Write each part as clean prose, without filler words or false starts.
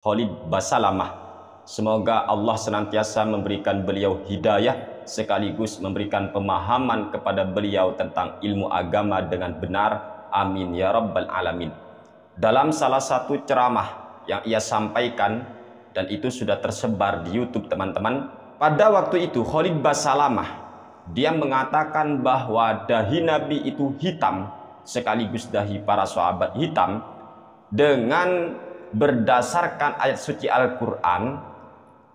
Khalid Basalamah. Semoga Allah senantiasa memberikan beliau hidayah sekaligus memberikan pemahaman kepada beliau tentang ilmu agama dengan benar. Amin ya rabbal alamin. Dalam salah satu ceramah yang ia sampaikan, dan itu sudah tersebar di YouTube teman-teman, pada waktu itu Khalid Basalamah dia mengatakan bahwa dahi Nabi itu hitam sekaligus dahi para sahabat hitam dengan berdasarkan ayat suci Al-Quran.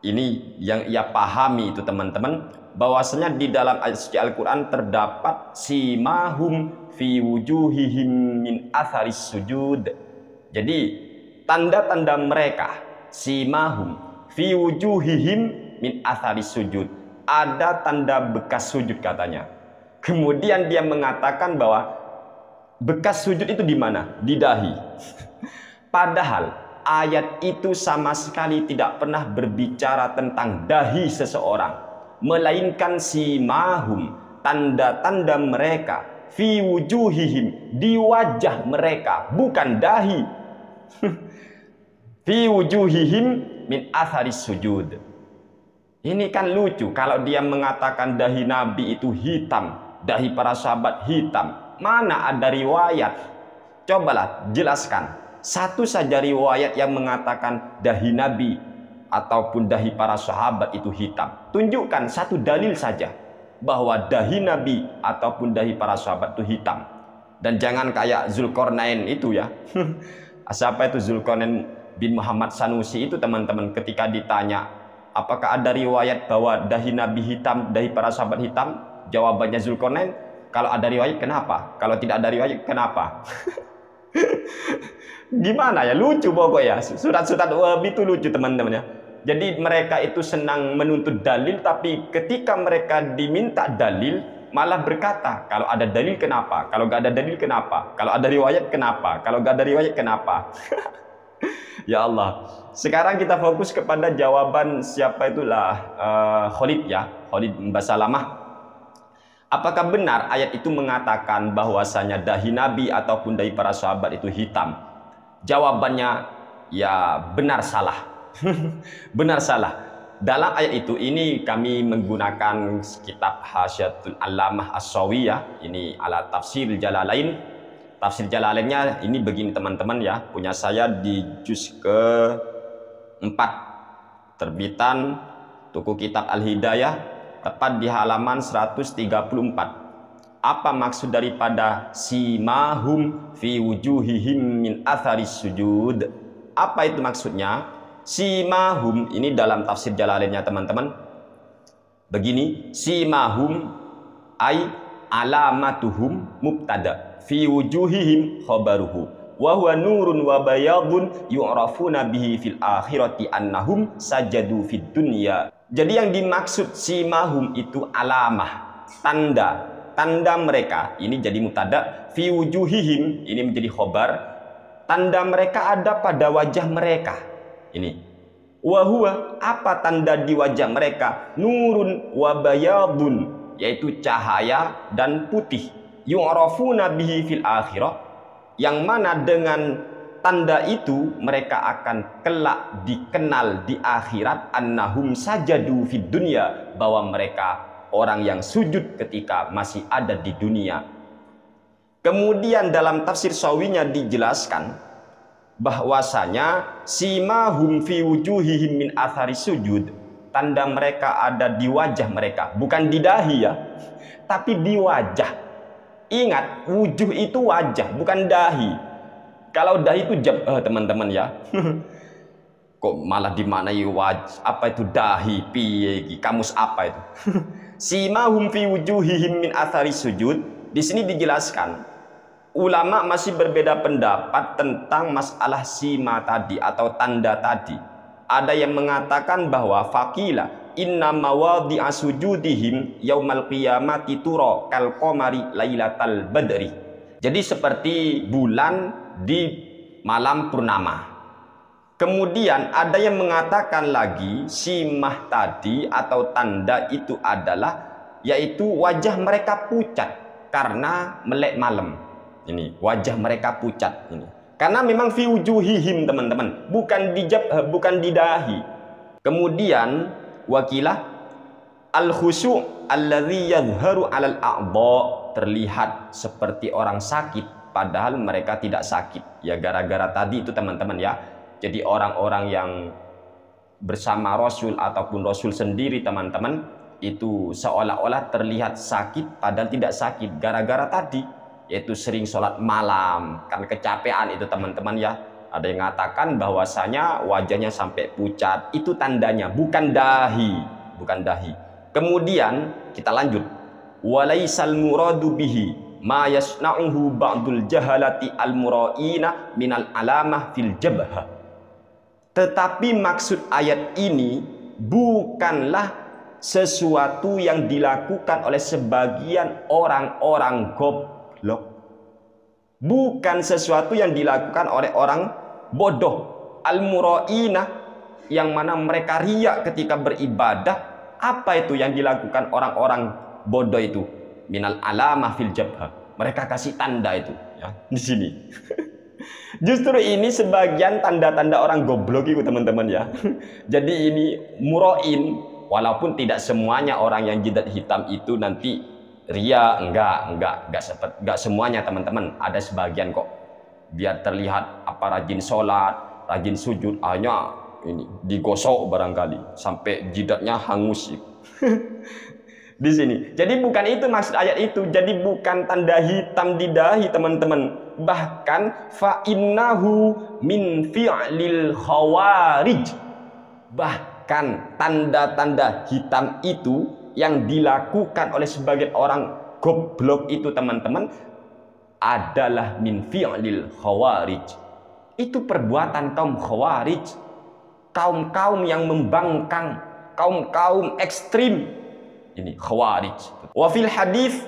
Ini yang ia pahami itu teman-teman, bahwasanya di dalam ayat suci Al-Quran terdapat simahum fi wujuhihim min atharis sujud. Jadi tanda-tanda mereka, simahum fi wujuhihim min atharis sujud, ada tanda bekas sujud katanya. Kemudian dia mengatakan bahwa bekas sujud itu di mana? Di dahi. Padahal ayat itu sama sekali tidak pernah berbicara tentang dahi seseorang, melainkan simahum, tanda-tanda mereka, fi wujuhihim, di wajah mereka, bukan dahi. Fi wujuhihim min atharis sujud. Ini kan lucu kalau dia mengatakan dahi Nabi itu hitam, dahi para sahabat hitam. Mana ada riwayat? Cobalah jelaskan satu saja riwayat yang mengatakan dahi Nabi ataupun dahi para sahabat itu hitam. Tunjukkan satu dalil saja bahwa dahi Nabi ataupun dahi para sahabat itu hitam. Dan jangan kayak Zulkarnain itu ya. Siapa itu Zulkarnain bin Muhammad Sanusi itu teman-teman, ketika ditanya apakah ada riwayat bahwa dahi Nabi hitam, dahi para sahabat hitam, jawabannya Zulkarnain, kalau ada riwayat kenapa? Kalau tidak ada riwayat kenapa? Gimana ya, lucu pokoknya. Surat-surat Wahabi itu lucu teman-teman ya. Jadi mereka itu senang menuntut dalil, tapi ketika mereka diminta dalil malah berkata kalau ada dalil kenapa, kalau gak ada dalil kenapa, kalau ada riwayat kenapa, kalau gak ada riwayat kenapa. Ya Allah. Sekarang kita fokus kepada jawaban siapa itulah Khalid ya, Khalid Basalamah. Apakah benar ayat itu mengatakan bahwasanya dahi Nabi ataupun dahi para sahabat itu hitam? Jawabannya ya benar salah. Benar salah. Dalam ayat itu ini kami menggunakan kitab Hasyatul Allamah As-Sawiyah, ini ala tafsir Jalalain. Tafsir Jalalainnya ini begini teman-teman ya, punya saya di juz ke-4 terbitan Tuku Kitab Al-Hidayah, tepat di halaman 134. Apa maksud daripada simahum fi wujuhihim min atharis sujud? Apa itu maksudnya? Simahum ini dalam tafsir Jalalainnya teman-teman begini, simahum ay alamatuhum mubtada, fi wujuhihim khabaruhu, wa huwa nurun wa bayadun yu'rafuna bihi fil akhirati annahum sajadu fid dunya. Jadi yang dimaksud simahum itu alamah, tanda, tanda mereka, ini jadi mubtada, fi wujuhihim ini menjadi khobar, tanda mereka ada pada wajah mereka. Ini wa huwa, apa tanda di wajah mereka? Nurun wa bayadun, yaitu cahaya dan putih. Yu'rafuna bihi fil akhirah, yang mana dengan tanda itu mereka akan kelak dikenal di akhirat, annahum sajadu fid dunya, bahwa mereka orang yang sujud ketika masih ada di dunia. Kemudian dalam tafsir Sawinya dijelaskan bahwasanya simahum fi wujuhihim min athari sujud, tanda mereka ada di wajah mereka, bukan di dahi ya, tapi di wajah. Ingat, wujuh itu wajah, bukan dahi. Kalau dahi itu teman-teman ya. Kok malah dimaknai wajah? Apa itu dahi? Piye? Kamus apa itu? Simahum fi wujuhihim min athari sujud. Di sini dijelaskan. Ulama masih berbeda pendapat tentang masalah sima tadi atau tanda tadi. Ada yang mengatakan bahwa faqila inna mawadhi'a sujudihim yaumal qiyamati tura kal qamari lailatal badri. Jadi seperti bulan di malam purnama. Kemudian ada yang mengatakan lagi simah tadi atau tanda itu adalah yaitu wajah mereka pucat karena melek malam. Ini wajah mereka pucat ini. Karena memang fi wujuhihim teman-teman, bukan di jabhah, bukan di dahi. Kemudian wakilah al-khusyu' alladzi yadhharu 'alal a'dha, terlihat seperti orang sakit padahal mereka tidak sakit. Ya gara-gara tadi itu teman-teman ya. Jadi orang-orang yang bersama Rasul ataupun Rasul sendiri teman-teman itu seolah-olah terlihat sakit padahal tidak sakit gara-gara tadi, yaitu sering sholat malam kan kecapean itu teman-teman ya. Ada yang mengatakan bahwasanya wajahnya sampai pucat, itu tandanya, bukan dahi, bukan dahi. Kemudian kita lanjut, walaisal muradu bihi ma yasna'uhu ba'dul jahalati al-mura'ina minal alamah fil jabhah. Tetapi maksud ayat ini bukanlah sesuatu yang dilakukan oleh sebagian orang-orang goblok. Bukan sesuatu yang dilakukan oleh orang bodoh. Al-mura'ina, yang mana mereka riak ketika beribadah. Apa itu yang dilakukan orang-orang bodoh itu? Minal alamah fil jabhah. Mereka kasih tanda itu ya di sini. Justru ini sebagian tanda-tanda orang goblok itu teman-teman ya. Jadi ini mura'in, walaupun tidak semuanya orang yang jidat hitam itu nanti ria, enggak semuanya teman-teman. Ada sebagian kok biar terlihat apa rajin sholat, rajin sujud, hanya ini digosok barangkali sampai jidatnya hangus. Di sini. Jadi bukan itu maksud ayat itu. Jadi bukan tanda hitam di dahi teman-teman. Bahkan fa innahu min fi'lil khawarij. Bahkan tanda-tanda hitam itu yang dilakukan oleh sebagian orang goblok itu teman-teman adalah min fi'lil khawarij. Itu perbuatan kaum khawarij, kaum-kaum yang membangkang, kaum-kaum ekstrim. Ini khawarij. Wa fil hadis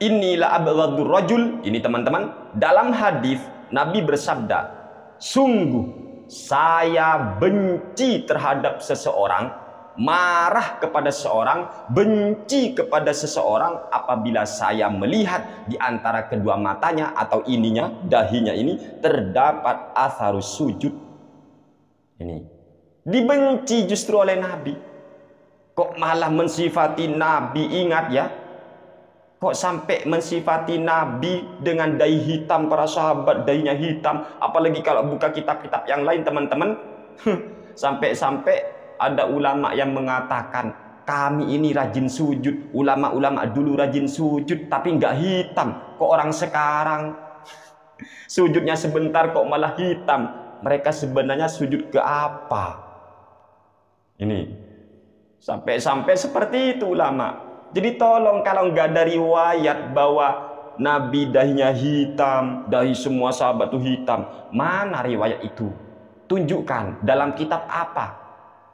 inni la abghadur rajul. Ini teman-teman, dalam hadis Nabi bersabda, sungguh saya benci terhadap seseorang, marah kepada seseorang, benci kepada seseorang apabila saya melihat di antara kedua matanya atau ininya, dahinya ini terdapat atharus sujud. Ini dibenci justru oleh Nabi. Kok malah mensifati Nabi, ingat ya. Kok sampai mensifati Nabi dengan dahi hitam, para sahabat dahinya hitam. Apalagi kalau buka kitab-kitab yang lain teman-teman. Sampai-sampai ada ulama yang mengatakan, kami ini rajin sujud. Ulama-ulama dulu rajin sujud tapi nggak hitam. Kok orang sekarang sujudnya sebentar kok malah hitam. Mereka sebenarnya sujud ke apa? Ini. Sampai-sampai seperti itu ulama. Jadi tolong kalau nggak ada riwayat bahwa Nabi dahinya hitam, dahi semua sahabat itu hitam, mana riwayat itu? Tunjukkan dalam kitab apa?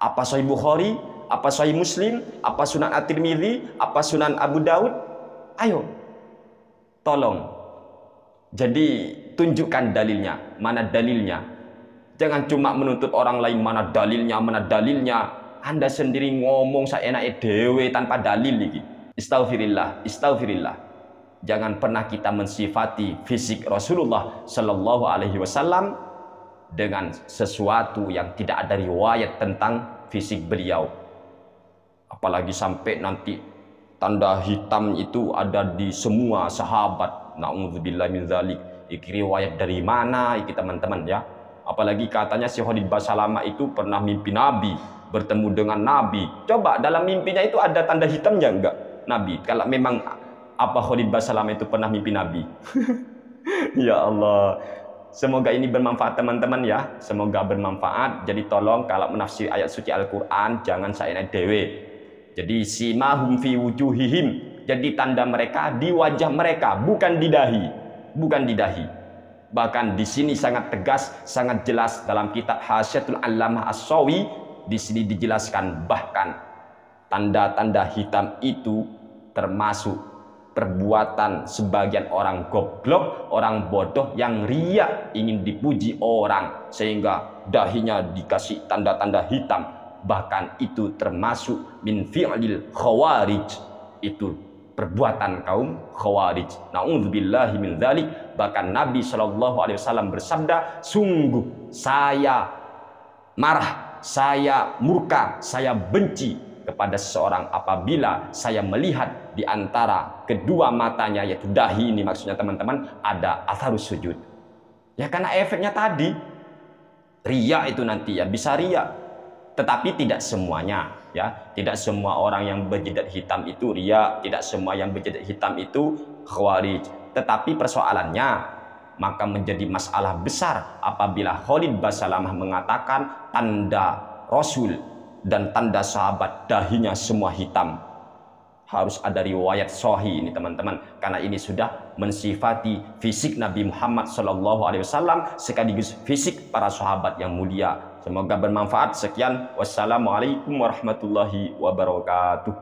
Apa Sahih Bukhari? Apa Sahih Muslim? Apa Sunan At-Tirmidzi? Apa Sunan Abu Daud? Ayo, tolong. Jadi tunjukkan dalilnya. Mana dalilnya? Jangan cuma menuntut orang lain mana dalilnya, mana dalilnya. Anda sendiri ngomong seenaknya dewe tanpa dalil lagi. Istaghfirillah, istaghfirillah. Jangan pernah kita mensifati fisik Rasulullah Sallallahu Alaihi Wasallam dengan sesuatu yang tidak ada riwayat tentang fisik beliau. Apalagi sampai nanti tanda hitam itu ada di semua sahabat. Na'udzubillah min dzalik. Iki riwayat dari mana iki teman-teman ya? Apalagi katanya si Khalid Basalamah itu pernah mimpi Nabi, bertemu dengan Nabi. Coba dalam mimpinya itu ada tanda hitamnya enggak? Nabi. Kalau memang apa Khalid Basalamah itu pernah mimpi Nabi. Ya Allah. Semoga ini bermanfaat teman-teman ya. Semoga bermanfaat. Jadi tolong kalau menafsir ayat suci Al-Quran jangan seenak dewe. Jadi simahum fi wujuhihim. Jadi tanda mereka di wajah mereka, bukan di dahi. Bukan di dahi. Bahkan di sini sangat tegas, sangat jelas dalam kitab Hasyatul Allamah As-Sawi. Di sini dijelaskan bahkan tanda-tanda hitam itu termasuk perbuatan sebagian orang goblok, orang bodoh yang riak ingin dipuji orang sehingga dahinya dikasih tanda-tanda hitam. Bahkan itu termasuk min fi'lil khawarij. Itu perbuatan kaum Khawarij. Na'udzubillahi min dzalik. Bahkan Nabi Shallallahu Alaihi Wasallam bersabda, sungguh saya marah, saya murka, saya benci kepada seseorang apabila saya melihat di antara kedua matanya, yaitu dahi ini maksudnya teman-teman, ada atharus sujud. Ya karena efeknya tadi, riya itu nanti ya bisa riya, tetapi tidak semuanya ya, tidak semua orang yang berjidat hitam itu riya, tidak semua yang berjidat hitam itu Khawarij. Tetapi persoalannya maka menjadi masalah besar apabila Khalid Basalamah mengatakan tanda Rasul dan tanda sahabat dahinya semua hitam. Harus ada riwayat sahih ini teman-teman, karena ini sudah mensifati fisik Nabi Muhammad SAW sekaligus fisik para sahabat yang mulia. Semoga bermanfaat. Sekian, wassalamualaikum warahmatullahi wabarakatuh.